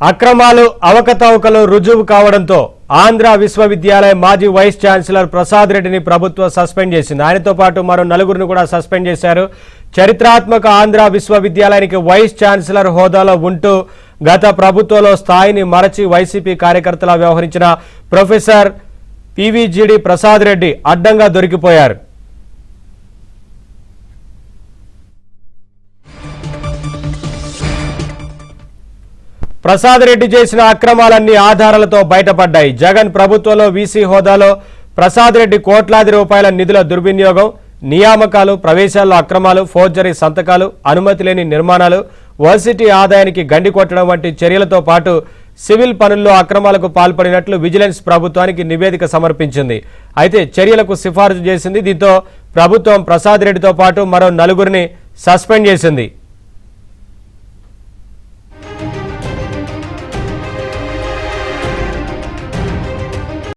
అక్రమాలు అవకతవకలు రుజువు కావడంతో ఆంధ్ర విశ్వవిద్యాలయ మాజీ వైస్ ఛాన్సలర్ ప్రసాద్ రెడ్డిని ప్రభుత్వం సస్పెండ్ చేసింది. ఆయనతో పాటు మరో నలుగురిని కూడా సస్పెండ్ చేశారు. చరిత్రాత్మక ఆంధ్ర విశ్వవిద్యాలయానికి వైస్ ఛాన్సలర్ హోదాలో ఉంటూ గత ప్రభుత్వంలో స్థాయిని మరచి వైసీపీ కార్యకర్తలా వ్యవహరించిన ప్రొఫెసర్ పివిజిడి ప్రసాద్ రెడ్డి అడ్డంగా దొరికిపోయారు. ప్రసాద్ రెడ్డి చేసిన అక్రమాలన్నీ ఆధారాలతో బయటపడ్డాయి. జగన్ ప్రభుత్వంలో వీసీ హోదాలో ప్రసాద్ రెడ్డి కోట్లాది రూపాయల నిధుల దుర్వినియోగం, నియామకాలు, ప్రవేశాల్లో అక్రమాలు, ఫోర్జరీ సంతకాలు, అనుమతి లేని నిర్మాణాలు, వర్సిటీ ఆదాయానికి గండి కొట్టడం వంటి చర్యలతో పాటు సివిల్ పనుల్లో అక్రమాలకు పాల్పడినట్లు విజిలెన్స్ ప్రభుత్వానికి నివేదిక సమర్పించింది. అయితే చర్యలకు సిఫారసు చేసింది. దీంతో ప్రభుత్వం ప్రసాద్ రెడ్డితో పాటు మరో నలుగురిని సస్పెండ్ చేసింది.